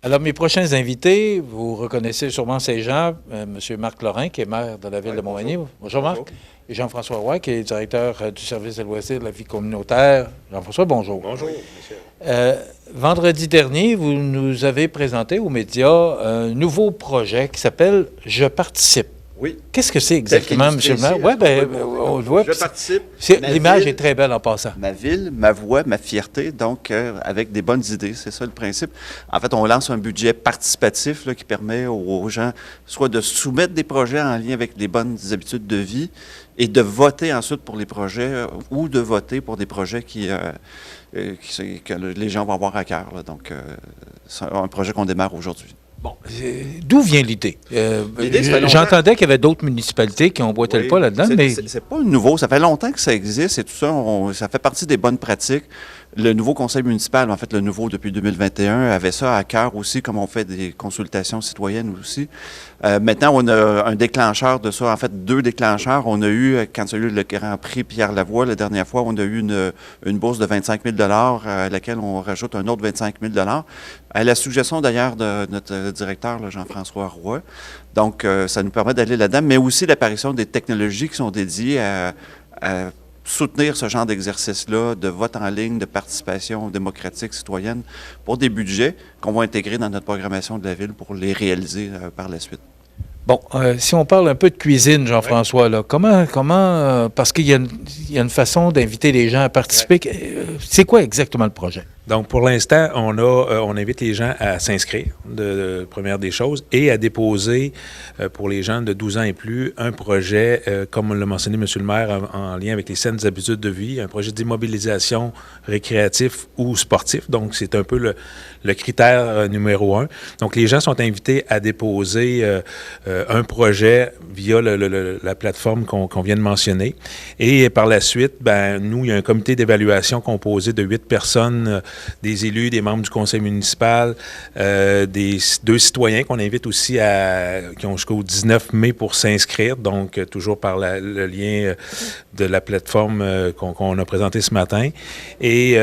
Alors, mes prochains invités, vous reconnaissez sûrement ces gens, M. Marc Lorrain, qui est maire de la ville de Montmagny. Bonjour, Marc. Et Jean-François Roy, qui est directeur du service de loisirs de la vie communautaire. Jean-François, bonjour. Bonjour, monsieur. Vendredi dernier, vous nous avez présenté aux médias un nouveau projet qui s'appelle « Je participe ». Oui. Qu'est-ce que c'est exactement, M. le maire? Oui, bien, on le voit. Je participe. L'image est très belle en passant. Ma ville, ma voix, ma fierté, donc avec des bonnes idées, c'est ça le principe. En fait, on lance un budget participatif là, qui permet aux gens soit de soumettre des projets en lien avec des bonnes habitudes de vie et de voter ensuite pour les projets ou de voter pour des projets que les gens vont avoir à cœur. Là. Donc, c'est un projet qu'on démarre aujourd'hui. Bon, d'où vient l'idée? J'entendais qu'il y avait d'autres municipalités qui emboîtaient le pas là-dedans, mais... C'est pas nouveau. Ça fait longtemps que ça existe et tout ça. Ça fait partie des bonnes pratiques. Le nouveau conseil municipal, en fait, le nouveau depuis 2021, avait ça à cœur aussi, comme on fait des consultations citoyennes aussi. Maintenant, on a un déclencheur de ça. En fait, deux déclencheurs. On a eu, quand il y a eu le Grand Prix Pierre-Lavoie, la dernière fois, on a eu une bourse de 25 000 à laquelle on rajoute un autre 25 000 à la suggestion d'ailleurs de notre directeur, là, Jean-François Roy. Donc, ça nous permet d'aller là-dedans, mais aussi l'apparition des technologies qui sont dédiées à soutenir ce genre d'exercice-là, de vote en ligne, de participation démocratique citoyenne pour des budgets qu'on va intégrer dans notre programmation de la ville pour les réaliser par la suite. Bon, si on parle un peu de cuisine, Jean-François, là, comment parce qu'il y a une façon d'inviter les gens à participer. C'est quoi exactement le projet? Donc, pour l'instant, on invite les gens à s'inscrire, première des choses, et à déposer, pour les gens de 12 ans et plus, un projet, comme l'a mentionné M. le maire, en lien avec les saines habitudes de vie, un projet d'immobilisation récréatif ou sportif. Donc, c'est un peu le critère numéro 1. Donc, les gens sont invités à déposer un projet via la plateforme qu'on vient de mentionner. Et par la suite, nous, il y a un comité d'évaluation composé de 8 personnes, des élus, des membres du conseil municipal, des 2 citoyens qu'on invite aussi qui ont jusqu'au 19 mai pour s'inscrire, donc toujours par le lien de la plateforme qu'on a présenté ce matin. Et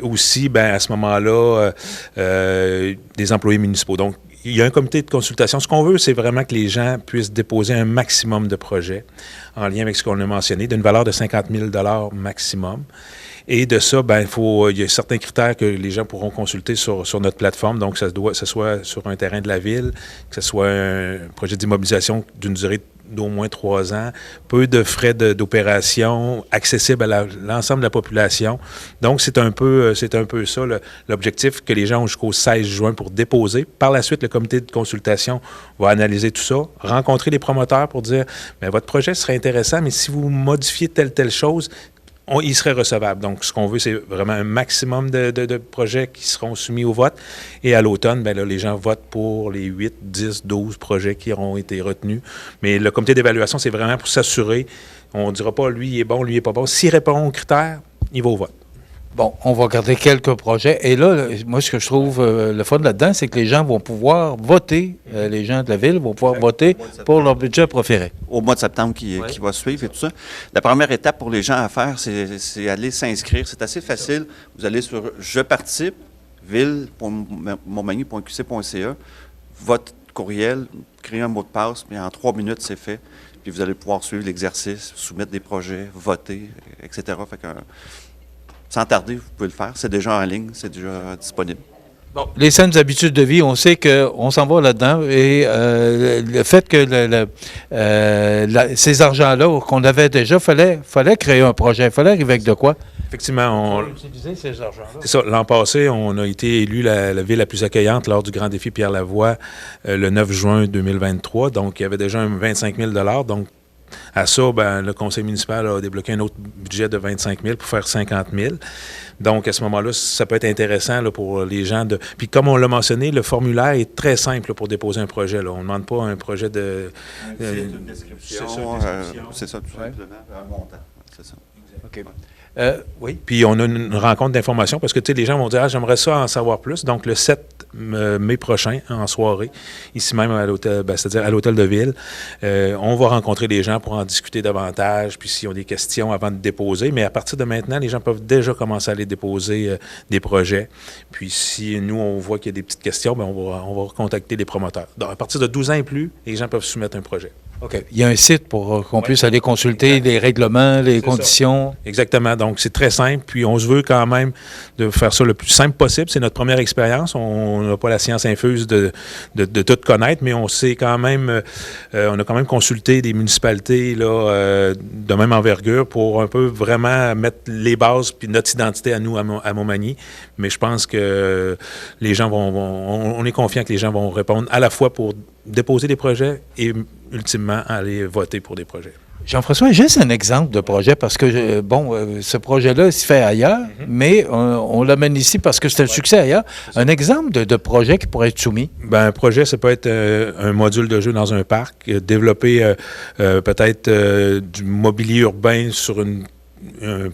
aussi, à ce moment-là, des employés municipaux. Donc, il y a un comité de consultation. Ce qu'on veut, c'est vraiment que les gens puissent déposer un maximum de projets en lien avec ce qu'on a mentionné, d'une valeur de 50 000 $ maximum. Et de ça, il y a certains critères que les gens pourront consulter sur notre plateforme. Donc, que ce soit sur un terrain de la ville, que ce soit un projet d'immobilisation d'une durée d'au moins 3 ans, peu de frais d'opération, accessible à l'ensemble de la population. Donc, c'est un peu ça l'objectif, que les gens ont jusqu'au 16 juin pour déposer. Par la suite, le comité de consultation va analyser tout ça, rencontrer les promoteurs pour dire, votre projet serait intéressant, mais si vous modifiez telle chose, il serait recevable. Donc, ce qu'on veut, c'est vraiment un maximum de projets qui seront soumis au vote. Et à l'automne, les gens votent pour les 8, 10, 12 projets qui auront été retenus. Mais le comité d'évaluation, c'est vraiment pour s'assurer. On ne dira pas, lui, il est bon, lui, il n'est pas bon. S'il répond aux critères, il va au vote. Bon, on va regarder quelques projets. Et là, moi, ce que je trouve le fun là-dedans, c'est que les gens vont pouvoir voter, les gens de la ville vont pouvoir voter pour leur budget préféré. Au mois de septembre qui va suivre et tout ça. La première étape pour les gens à faire, c'est aller s'inscrire. C'est assez facile. Vous allez sur « Je participe », ville.montmagny.qc.ca, votre courriel, créer un mot de passe, mais en 3 minutes, c'est fait. Puis vous allez pouvoir suivre l'exercice, soumettre des projets, voter, etc. Fait que, sans tarder, vous pouvez le faire. C'est déjà en ligne, c'est déjà disponible. Bon, les saines habitudes de vie, on sait qu'on s'en va là-dedans. Et le fait que ces argents-là qu'on avait déjà, fallait créer un projet. Il fallait arriver avec de quoi? Effectivement, on a utilisé ces argents-là. C'est ça. L'an passé, on a été élu la ville la plus accueillante lors du Grand Défi Pierre-Lavoie le 9 juin 2023. Donc, il y avait déjà un 25 000 $. Donc, à ça, le conseil municipal a débloqué un autre budget de 25 000 pour faire 50 000. Donc, à ce moment-là, ça peut être intéressant là, pour les gens de... Puis, comme on l'a mentionné, le formulaire est très simple là, pour déposer un projet. Là. On ne demande pas un projet de... une description. C'est ça, tout simplement. Un montant. C'est ça. OK. Oui. Puis, on a une rencontre d'information parce que, tu sais, les gens vont dire « Ah, j'aimerais ça en savoir plus. » Donc, le 7 mai prochain, en soirée, ici même à l'hôtel, c'est-à-dire à l'hôtel de ville. On va rencontrer les gens pour en discuter davantage, puis s'ils ont des questions avant de déposer. Mais à partir de maintenant, les gens peuvent déjà commencer à aller déposer des projets. Puis si nous, on voit qu'il y a des petites questions, bien, on va contacter les promoteurs. Donc, à partir de 12 ans et plus, les gens peuvent soumettre un projet. OK. Il y a un site pour qu'on puisse aller consulter les règlements, les conditions. Ça. Exactement. Donc, c'est très simple. Puis, on se veut quand même de faire ça le plus simple possible. C'est notre première expérience. On n'a pas la science infuse de tout connaître, mais on sait quand même, on a quand même consulté des municipalités là, de même envergure pour un peu vraiment mettre les bases puis notre identité à nous, à Montmagny. Mais je pense que les gens on est confiant que les gens vont répondre à la fois pour déposer des projets et ultimement aller voter pour des projets. Jean-François, juste un exemple de projet, parce que, ce projet-là se fait ailleurs, mais on l'amène ici parce que c'est un succès ailleurs. Un exemple de projet qui pourrait être soumis? Bien, un projet, ça peut être un module de jeu dans un parc, développer peut-être du mobilier urbain sur un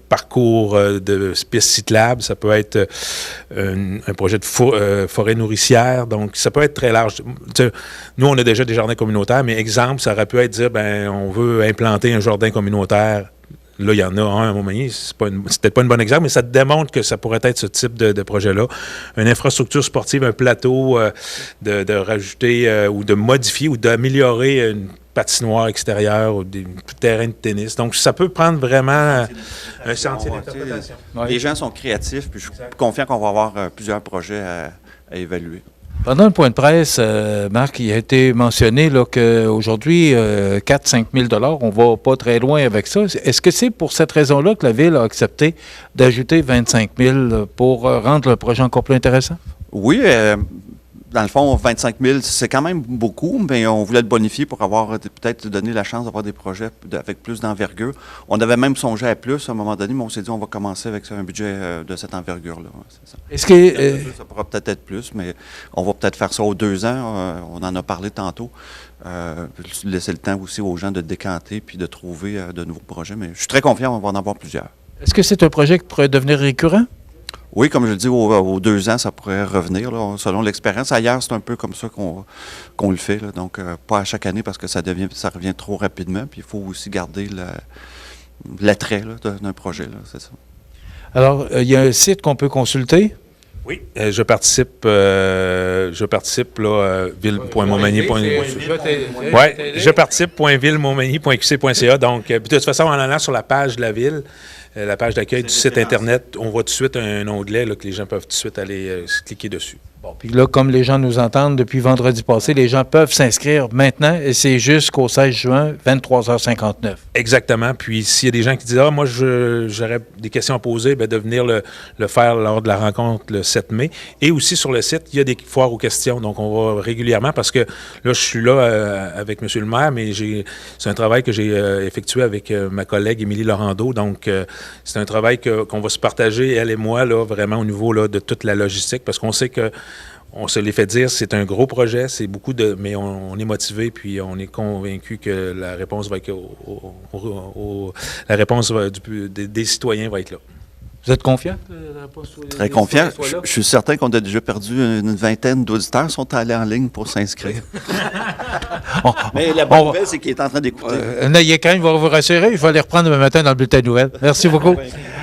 parcours de pistes cyclables, ça peut être un projet de forêt nourricière, donc ça peut être très large. Nous, on a déjà des jardins communautaires, mais exemple, ça aurait pu être dire, on veut implanter un jardin communautaire. Là, il y en a un à Montmagny, c'est peut-être pas un bon exemple, mais ça démontre que ça pourrait être ce type de projet-là. Une infrastructure sportive, un plateau, de rajouter ou de modifier ou d'améliorer une patinoire extérieure ou des terrains de tennis. Donc, ça peut prendre vraiment un sentier d'interprétation. Les gens sont créatifs, puis je suis confiant qu'on va avoir plusieurs projets à évaluer. Pendant le point de presse, Marc, il a été mentionné qu'aujourd'hui, 4-5 000 $, on ne va pas très loin avec ça. Est-ce que c'est pour cette raison-là que la Ville a accepté d'ajouter 25 000 pour rendre le projet encore plus intéressant? Oui, dans le fond, 25 000, c'est quand même beaucoup, mais on voulait le bonifier pour avoir peut-être donner la chance d'avoir des projets avec plus d'envergure. On avait même songé à plus à un moment donné, mais on s'est dit on va commencer avec un budget de cette envergure-là. C'est ça. Est-ce que ça pourra peut-être être plus, mais on va peut-être faire ça aux 2 ans. On en a parlé tantôt. Laisser le temps aussi aux gens de décanter puis de trouver de nouveaux projets. Mais je suis très confiant, on va en avoir plusieurs. Est-ce que c'est un projet qui pourrait devenir récurrent? Oui, comme je le dis, aux 2 ans, ça pourrait revenir, là, selon l'expérience. Ailleurs, c'est un peu comme ça qu'on le fait. Là, donc, pas à chaque année parce que ça revient trop rapidement. Puis, il faut aussi garder l'attrait d'un projet. Là, c'est ça. Alors, il y a un site qu'on peut consulter? Oui, je participe là, ville.montmagny.qc. Oui, je participe.ville.montmagny.qc.ca. Donc, de toute façon, en allant sur la page de la Ville, la page d'accueil du site Internet, on voit tout de suite un onglet là, que les gens peuvent tout de suite aller cliquer dessus. Bon, puis là, comme les gens nous entendent depuis vendredi passé, les gens peuvent s'inscrire maintenant et c'est jusqu'au 16 juin, 23h59. Exactement. Puis s'il y a des gens qui disent « Ah, moi, j'aurais des questions à poser », bien, de venir le faire lors de la rencontre le 7 mai. Et aussi sur le site, il y a des foires aux questions. Donc, on va régulièrement, parce que là, je suis là avec M. le maire, mais c'est un travail que j'ai effectué avec ma collègue Émilie Laurando. Donc, c'est un travail qu'on va se partager, elle et moi, là, vraiment au niveau là, de toute la logistique, parce qu'on sait que on se l'est fait dire, c'est un gros projet, c'est beaucoup mais on est motivé, puis on est convaincu que la réponse va être la réponse des citoyens va être là. Vous êtes confiant? Très confiant. Je suis certain qu'on a déjà perdu une vingtaine d'auditeurs qui sont allés en ligne pour s'inscrire. Mais la bonne nouvelle, c'est qu'il est en train d'écouter. Quand il va vous rassurer, je vais les reprendre demain matin dans le bulletin de nouvelles. Merci beaucoup.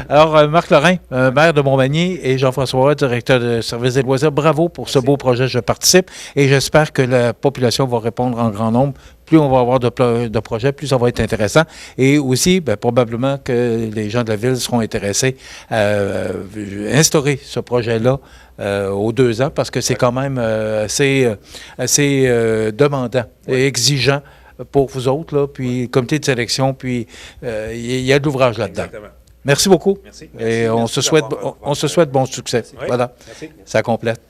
Alors, Marc Lorrain, maire de Montmagny, et Jean-François Roy, directeur de service des loisirs, bravo pour ce beau projet. Je participe et j'espère que la population va répondre en grand nombre. Plus on va avoir de projets, plus ça va être intéressant. Et aussi, probablement que les gens de la Ville seront intéressés à instaurer ce projet-là aux 2 ans, parce que c'est quand même assez demandant et exigeant pour vous autres, là, puis comité de sélection, puis il y a de l'ouvrage là-dedans. Exactement. Merci beaucoup. Merci. Et on se souhaite bon succès. Oui. Voilà. Merci. Ça complète.